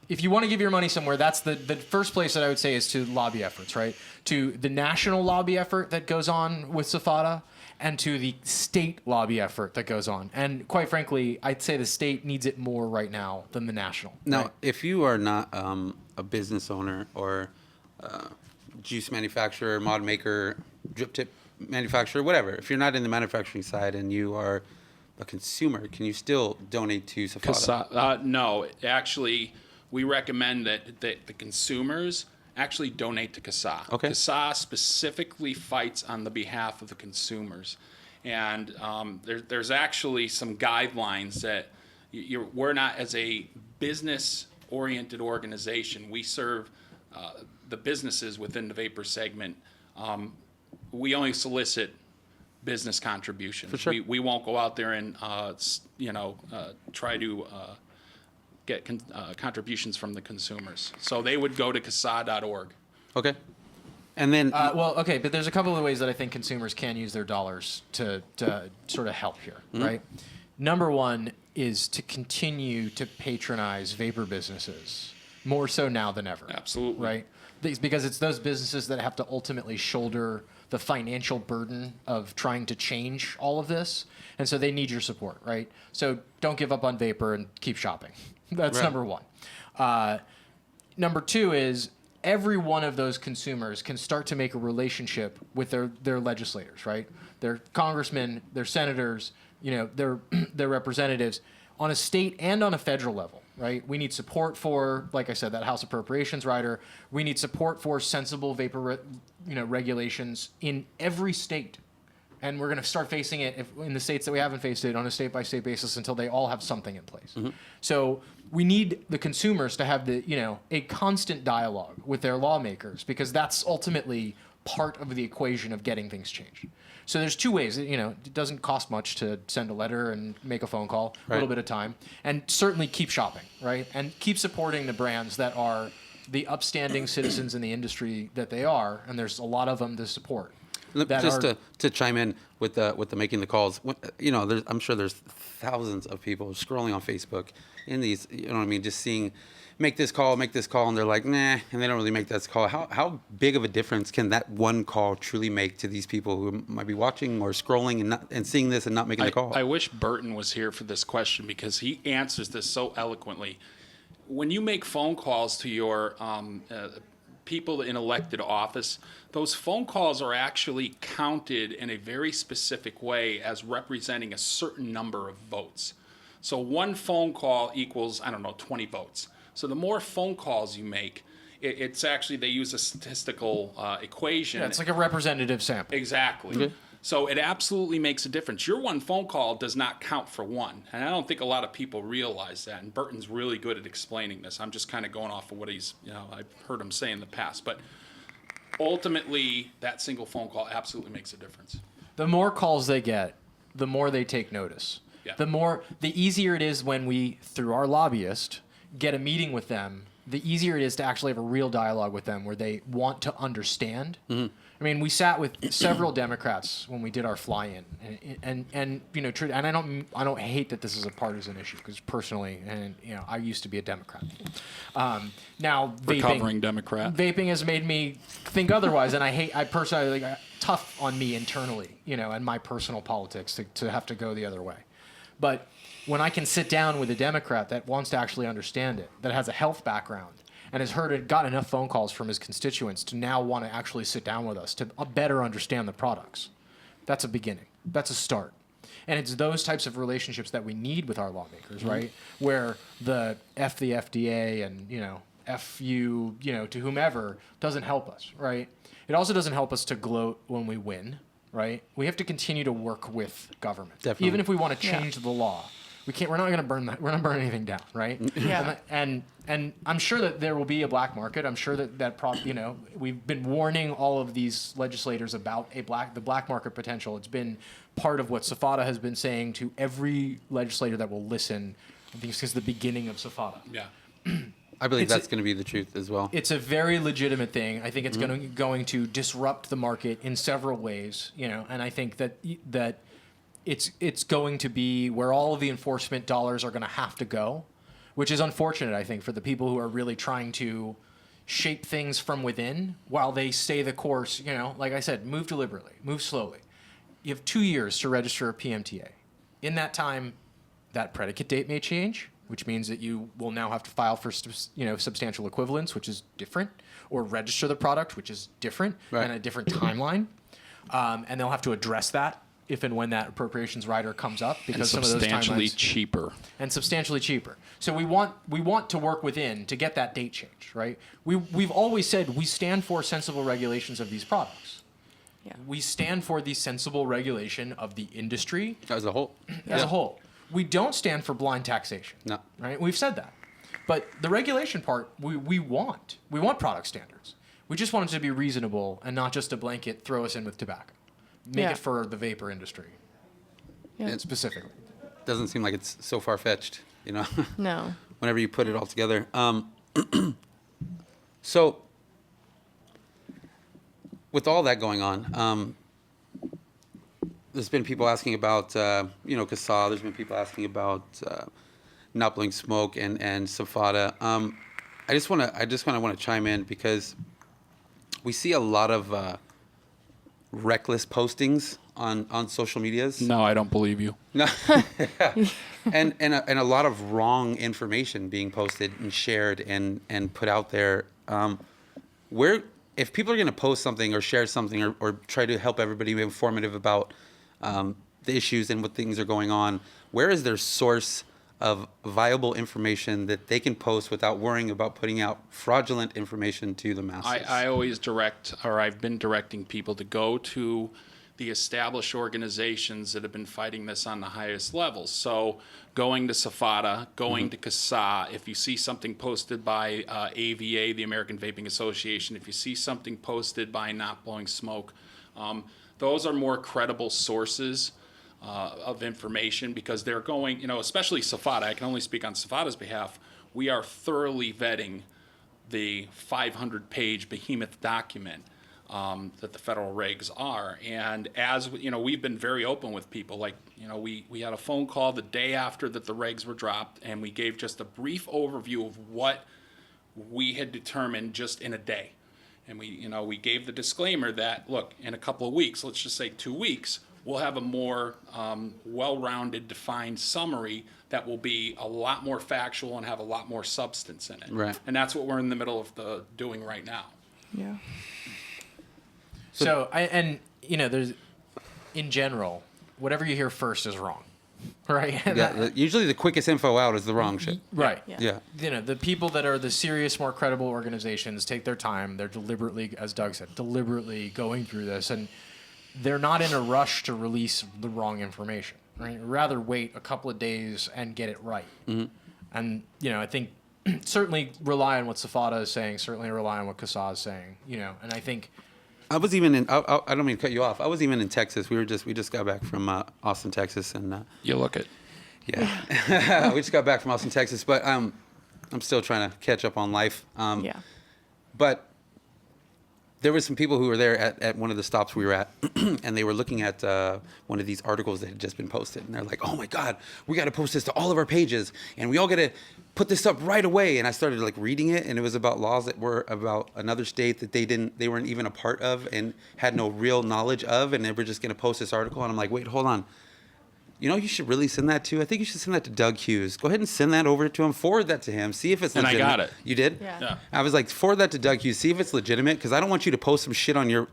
if you want to give your money somewhere, that's the first place that I would say is to lobby efforts, right? To the national lobby effort that goes on with SFATA and to the state lobby effort that goes on. And quite frankly, I'd say the state needs it more right now than the national. Now, right? if you are not a business owner or juice manufacturer, mod maker, drip tip manufacturer, whatever, if you're not in the manufacturing side and you are a consumer, can you still donate to SFATA? No, actually, we recommend that the consumers actually donate to CASA. Okay. CASA specifically fights on the behalf of the consumers. And there's actually some guidelines that we're not, as a business-oriented organization, we serve the businesses within the vapor segment. We only solicit business contributions. For sure. We won't go out there and try to get contributions from the consumers. So they would go to CASA.org. Okay. And then... but there's a couple of ways that I think consumers can use their dollars to sort of help here, right? Number one is to continue to patronize vapor businesses, more so now than ever. Absolutely. Right? Because it's those businesses that have to ultimately shoulder the financial burden of trying to change all of this. And so they need your support, right? So don't give up on vapor and keep shopping. That's number one. Number two is every one of those consumers can start to make a relationship with their legislators, right? Their congressmen, their senators, their representatives on a state and on a federal level, right? We need support for, like I said, that House Appropriations rider. We need support for sensible vapor, regulations in every state. And we're going to start facing it in the states that we haven't faced it on a state-by-state basis until they all have something in place. So we need the consumers to have a constant dialogue with their lawmakers because that's ultimately part of the equation of getting things changed. So there's two ways. It doesn't cost much to send a letter and make a phone call, a little bit of time, and certainly keep shopping, right? And keep supporting the brands that are the upstanding citizens in the industry that they are, and there's a lot of them to support. Just to chime in with the making the calls, I'm sure there's thousands of people scrolling on Facebook in these, just seeing, make this call, and they're like, nah, and they don't really make that call. How big of a difference can that one call truly make to these people who might be watching or scrolling and seeing this and not making the call? I wish Burton was here for this question because he answers this so eloquently. When you make phone calls to your people in elected office, those phone calls are actually counted in a very specific way as representing a certain number of votes. So one phone call equals, 20 votes. So the more phone calls you make, it's actually, they use a statistical equation. Yeah, it's like a representative sample. Exactly. Okay. So it absolutely makes a difference. Your one phone call does not count for one. And I don't think a lot of people realize that. And Burton's really good at explaining this. I'm just kind of going off of what I've heard him say in the past. But ultimately, that single phone call absolutely makes a difference. The more calls they get, the more they take notice. Yeah. The easier it is when we, through our lobbyist, get a meeting with them the easier it is to actually have a real dialogue with them where they want to understand. I mean, we sat with several Democrats when we did our fly-in, and you know, and I don't hate that this is a partisan issue, because personally, and you know, I used to be a Democrat. Now, Recovering Democrat. Vaping has made me think otherwise, and I personally, like, tough on me internally, you know, and my personal politics to have to go the other way. But when I can sit down with a Democrat that wants to actually understand it, that has a health background, and has got enough phone calls from his constituents to now want to actually sit down with us to better understand the products, that's a beginning. That's a start. And it's those types of relationships that we need with our lawmakers, right? Where the FDA and, you know, you know, to whomever doesn't help us, right? It also doesn't help us to gloat when we win, right? We have to continue to work with government. Definitely. Even if we want to change the law. We're not going to burn that. We're not burning anything down, right? Yeah. And I'm sure that there will be a black market. I'm sure you know, we've been warning all of these legislators about the black market potential. It's been part of what SFATA has been saying to every legislator that will listen. I think it's the beginning of SFATA. Yeah. I believe that's going to be the truth as well. It's a very legitimate thing. I think it's going to disrupt the market in several ways, you know, and I think that it's going to be where all of the enforcement dollars are going to have to go, which is unfortunate, I think, for the people who are really trying to shape things from within while they stay the course. You know, like I said, move deliberately, move slowly. You have 2 years to register a PMTA. In that time, that predicate date may change, which means that you will now have to file for, you know, substantial equivalence, which is different, or register the product, which is different, and a different timeline. And they'll have to address that if and when that appropriations rider comes up, because some of those substantially timelines cheaper. And substantially cheaper. So we want to work within to get that date changed, right? We've always said we stand for sensible regulations of these products. Yeah. We stand for the sensible regulation of the industry As a whole. as a whole. We don't stand for blind taxation. No. Right? We've said that. But the regulation part, we want product standards. We just want it to be reasonable and not just a blanket throw us in with tobacco. Make it for the vapor industry. Yeah. Specifically. Doesn't seem like it's so far-fetched, you know? No. Whenever you put it all together. So, with all that going on, there's been people asking about, you know, CASA. There's been people asking about not blowing smoke and SFATA. I just want to chime in because we see a lot of reckless postings on social medias. No, I don't believe you. No, and a lot of wrong information being posted and shared and put out there. If people are going to post something or share something or try to help everybody be informative about the issues and what things are going on, where is their source of viable information that they can post without worrying about putting out fraudulent information to the masses? I always I've been directing people to go to the established organizations that have been fighting this on the highest levels. So going to SFATA, going to CASA, if you see something posted by AVA, the American Vaping Association, if you see something posted by Not Blowing Smoke, those are more credible sources of information, because they're going, you know, especially SFATA. I can only speak on SFATA's behalf. We are thoroughly vetting the 500-page behemoth document that the federal regs are. And as you know, we've been very open with people. Like, you know, we had a phone call the day after that the regs were dropped, and we gave just a brief overview of what we had determined just in a day. And we gave the disclaimer that, look, in a couple of weeks, let's just say 2 weeks, we'll have a more well-rounded, defined summary that will be a lot more factual and have a lot more substance in it. Right. And that's what we're in the middle of doing right now. Yeah. So there's, in general, whatever you hear first is wrong, right? Yeah, usually the quickest info out is the wrong shit. Right. Yeah. You know, the people that are the serious, more credible organizations take their time. They're deliberately, as Doug said, going through this, and they're not in a rush to release the wrong information, right? Rather wait a couple of days and get it right. And, you know, I think certainly rely on what SFATA is saying, certainly rely on what CASA is saying, you know, and I think... I was even in, I don't mean to cut you off. I was even in Texas. We just got back from Austin, Texas. And you look it. Yeah. We just got back from Austin, Texas. But I'm still trying to catch up on life. Yeah. But there were some people who were there at one of the stops we were at, and they were looking at one of these articles that had just been posted. And they're like, oh, my God, we got to post this to all of our pages, and we all got to put this up right away. And I started like reading it, and it was about laws that were about another state that they weren't even a part of and had no real knowledge of, and they were just going to post this article. And I'm like, wait, hold on. You know, you should really send that to. I think you should send that to Doug Hughes. Go ahead and send that over to him. Forward that to him. See if it's And I legitimate. got it. You did? Yeah. I was like, forward that to Doug Hughes. See if it's legitimate, because I don't want you to post some shit on your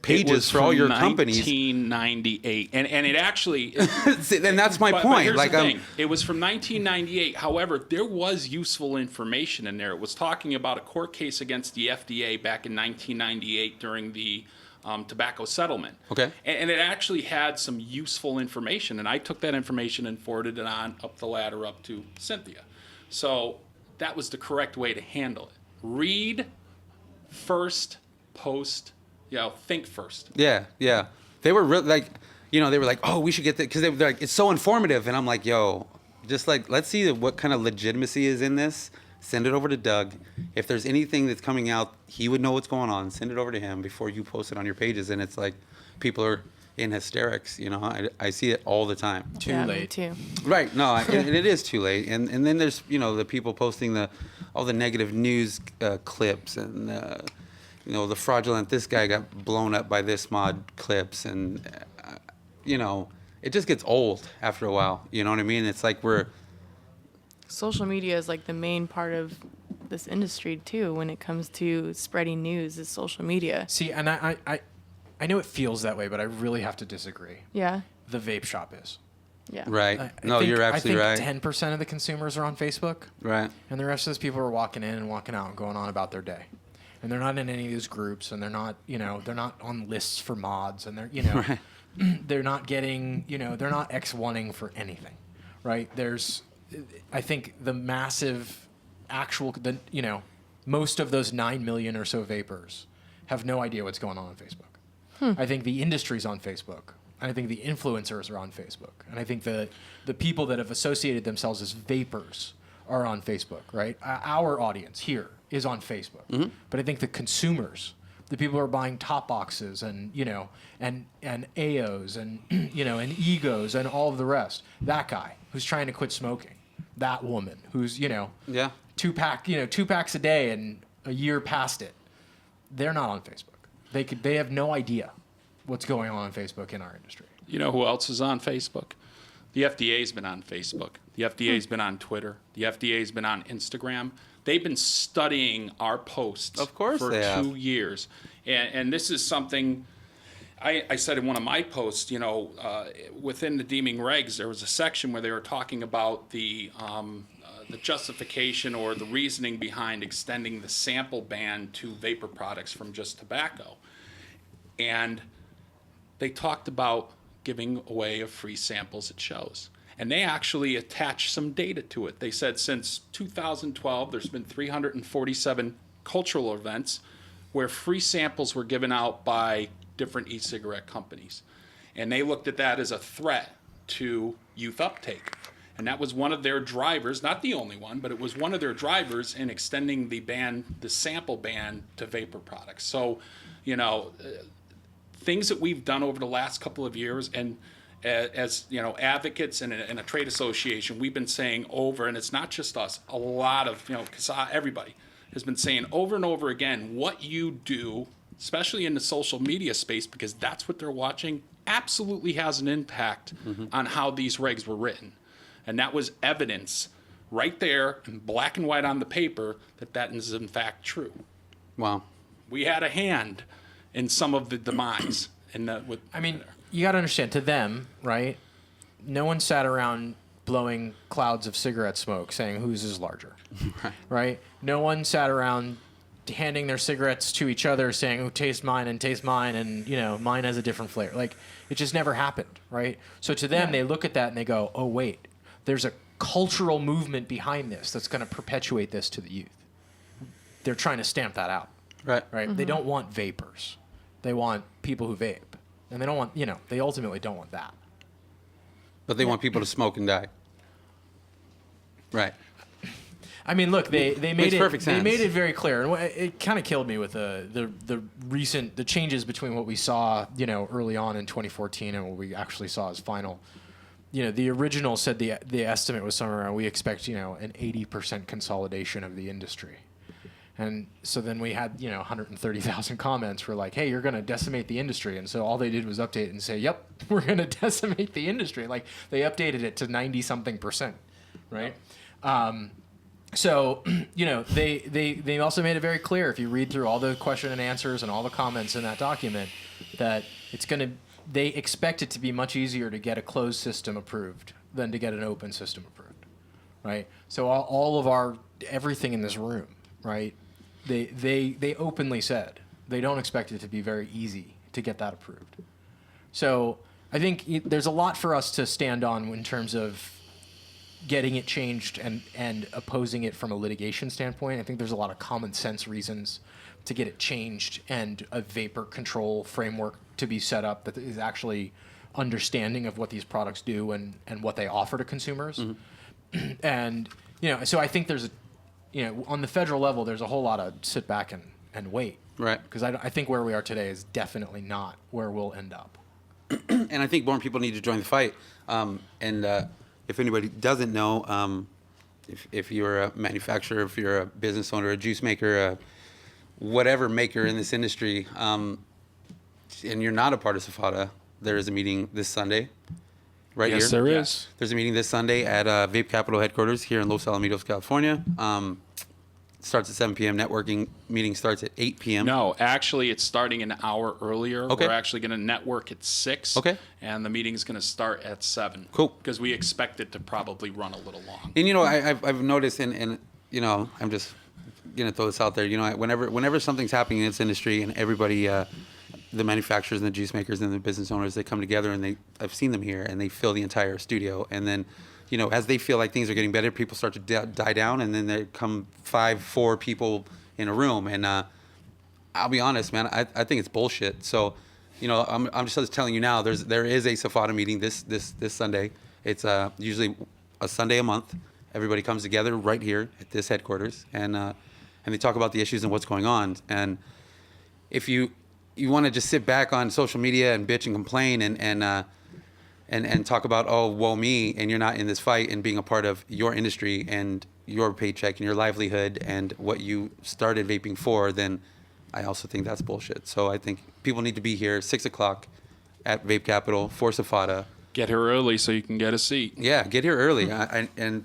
pages for all your companies. 1998, and it actually. And that's my but point. Here's like, the thing. It was from 1998. However, there was useful information in there. It was talking about a court case against the FDA back in 1998 during the tobacco settlement. Okay. And it actually had some useful information, and I took that information and forwarded it on up the ladder up to Cynthia. So that was the correct way to handle it. Read first, post, think first. Yeah. They were like, they were like, oh, we should get that, because they were like, it's so informative. And I'm like, yo, just like, let's see what kind of legitimacy is in this. Send it over to Doug. If there's anything that's coming out, he would know what's going on. Send it over to him before you post it on your pages. And it's like, people are in hysterics. I see it all the time. Too late. Me too. Right. No, and it is too late. And then there's, the people posting all the negative news clips and, the fraudulent, this guy got blown up by this mod clips. And, it just gets old after a while. You know what I mean? It's like Social media is like the main part of this industry too when it comes to spreading news is social media. See, and I know it feels that way, but I really have to disagree. Yeah. The vape shop is. Yeah. Right. You're absolutely right. I think 10% of the consumers are on Facebook. Right. And the rest of those people are walking in and walking out and going on about their day. And they're not in any of these groups, and they're not, they're not on lists for mods, and they're, right. they're not getting, they're not X1ing for anything, right? I think the massive most of those 9 million or so vapors have no idea what's going on Facebook. I think the industry's on Facebook. And I think the influencers are on Facebook. And I think the people that have associated themselves as vapors are on Facebook, right? Our audience here is on Facebook. Mm-hmm. But I think the consumers, the people who are buying top boxes and, and AOs and, and egos and all of the rest, that guy who's trying to quit smoking, that woman who's, two packs a day and a year past it, they're not on Facebook. They have no idea what's going on Facebook in our industry. You know who else is on Facebook? The FDA's been on Facebook. The FDA's been on Twitter. The FDA's been on Instagram. They've been studying our posts for 2 years. And this is something I said in one of my posts, within the deeming regs, there was a section where they were talking about the justification or the reasoning behind extending the sample ban to vapor products from just tobacco. And they talked about giving away of free samples at shows. And they actually attached some data to it. They said since 2012, there's been 347 cultural events where free samples were given out by different e-cigarette companies. And they looked at that as a threat to youth uptake. And that was one of their drivers, not the only one, but it was one of their drivers in extending the sample ban to vapor products. So, things that we've done over the last couple of years, and as advocates and a trade association, we've been saying over, and it's not just us, a lot of, everybody has been saying over and over again, what you do, especially in the social media space, because that's what they're watching, absolutely has an impact on how these regs were written. And that was evidence right there in black and white on the paper that is in fact true. Wow. We had a hand in some of the demise. You got to understand, to them, right, no one sat around blowing clouds of cigarette smoke saying whose is larger, right? No one sat around handing their cigarettes to each other saying, oh, taste mine, and, mine has a different flavor. Like, it just never happened, right? So to them, they look at that and they go, oh, wait, there's a cultural movement behind this that's going to perpetuate this to the youth. They're trying to stamp that out. Right. Mm-hmm. They don't want vapors. They want people who vape. And they don't want, they ultimately don't want that. But they want people to smoke and die. Right. I mean, look, they made perfect sense. They made it very clear, and it kind of killed me with the changes between what we saw, early on in 2014 and what we actually saw as final. The original said the estimate was somewhere around, we expect an 80% consolidation of the industry, and so then we had 130,000 comments for like, hey, you're going to decimate the industry, and so all they did was update it and say, yep, we're going to decimate the industry. Like they updated it to 90-something%, right? So, they also made it very clear, if you read through all the question and answers and all the comments in that document, that they expect it to be much easier to get a closed system approved than to get an open system approved, right? So all of everything in this room, right, they openly said they don't expect it to be very easy to get that approved. So I think there's a lot for us to stand on in terms of getting it changed and opposing it from a litigation standpoint. I think there's a lot of common sense reasons to get it changed and a vapor control framework to be set up that is actually understanding of what these products do and what they offer to consumers. Mm-hmm. And, so I think there's on the federal level, there's a whole lot of sit back and wait. Right. Because I think where we are today is definitely not where we'll end up. And I think more people need to join the fight. If anybody doesn't know, if you're a manufacturer, if you're a business owner, a juice maker, whatever maker in this industry, and you're not a part of SFATA, there is a meeting this Sunday, right here. Yes, there is. There's a meeting this Sunday at Vape Capital headquarters here in Los Alamitos, California. Starts at 7 p.m. Networking meeting starts at 8 p.m. No, actually, it's starting an hour earlier. Okay. We're actually going to network at 6. Okay. And the meeting's going to start at 7. Cool. Because we expect it to probably run a little long. And I've noticed, and I'm just gonna throw this out there. Whenever something's happening in this industry, and everybody, the manufacturers and the juice makers and the business owners, they come together, and I've seen them here, and they fill the entire studio, and then. As they feel like things are getting better, people start to die down, and then there come 4 people in a room. And I'll be honest, man, I think it's bullshit. So, I'm just telling you now, there is a SFATA meeting this Sunday. It's usually a Sunday a month. Everybody comes together right here at this headquarters, and they talk about the issues and what's going on. And if you want to just sit back on social media and bitch and complain and talk about, oh, woe me, and you're not in this fight and being a part of your industry and your paycheck and your livelihood and what you started vaping for, then I also think that's bullshit. So I think people need to be here 6 o'clock at Vape Capital for SFATA. Get here early so you can get a seat. Yeah, get here early and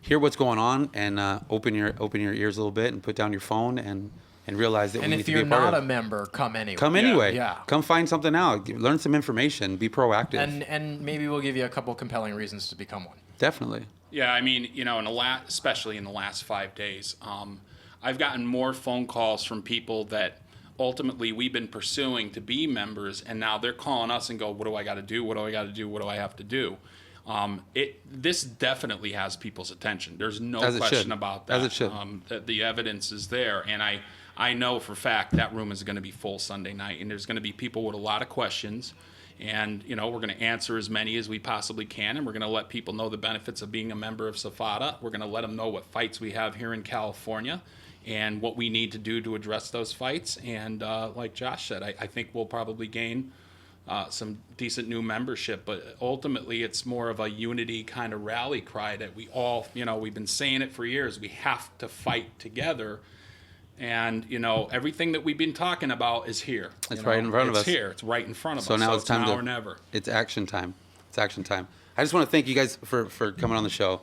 hear what's going on and open your ears a little bit and put down your phone and realize that we need to be a part of. And if you're not a member, come anyway. Come anyway. Yeah. Come find something out. Learn some information. Be proactive. And maybe we'll give you a couple compelling reasons to become one. Definitely. Yeah, I mean, especially in the last 5 days, I've gotten more phone calls from people that ultimately we've been pursuing to be members, and now they're calling us and go, what do I got to do? What do I got to do? What do I have to do? This definitely has people's attention. There's no question about that. As it should. The evidence is there, and I know for a fact that room is going to be full Sunday night, and there's going to be people with a lot of questions, and we're going to answer as many as we possibly can, and we're going to let people know the benefits of being a member of SFATA. We're going to let them know what fights we have here in California and what we need to do to address those fights. And like Josh said, I think we'll probably gain some decent new membership, but ultimately it's more of a unity kind of rally cry that we all, we've been saying it for years. We have to fight together. And, everything that we've been talking about is here. It's right in front of us. It's here. It's right in front of us. So now it's time now or never. It's action time. It's action time. I just want to thank you guys for coming on the show.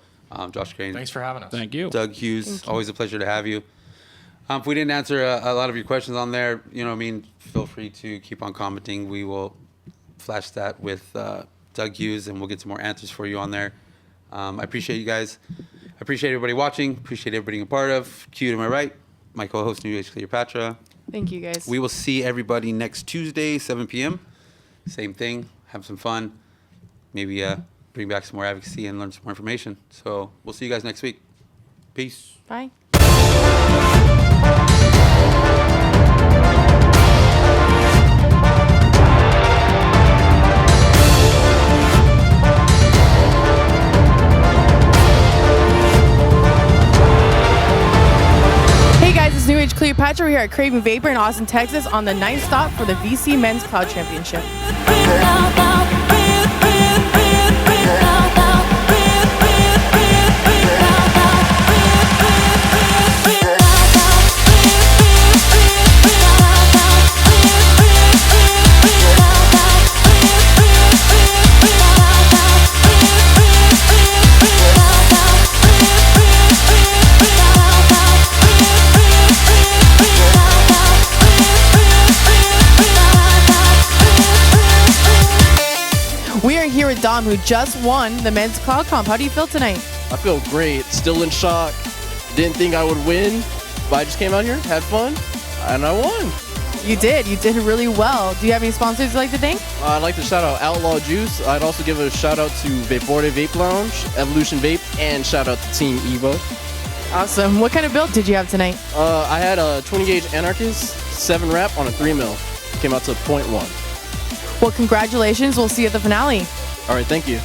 Josh Krane. Thanks for having us. Thank you. Doug Hughes. Always a pleasure to have you. If we didn't answer a lot of your questions on there, feel free to keep on commenting. We will flash that with Doug Hughes, and we'll get some more answers for you on there. I appreciate you guys. I appreciate everybody watching. Appreciate everybody being a part of. Q to my right, my co-host, New Age Cleopatra. Thank you, guys. We will see everybody next Tuesday, 7 p.m. Same thing. Have some fun. Maybe bring back some more advocacy and learn some more information. So we'll see you guys next week. Peace. Bye. Metro here at Craven Vapor in Austin, Texas on the 9th stop for the VC Men's Cloud Championship. We are here with Dom, who just won the Men's Cloud Comp. How do you feel tonight? I feel great. Still in shock. Didn't think I would win, but I just came out here, had fun, and I won. You did. You did really well. Do you have any sponsors you'd like to thank? I'd like to shout out Outlaw Juice. I'd also give a shout out to Vapore Vape Lounge, Evolution Vape, and shout out to Team Evo. Awesome. What kind of build did you have tonight? I had a 20 gauge Anarchist 7 wrap on a 3 mil. Came out to 0.1. Well, congratulations. We'll see you at the finale. All right, thank you.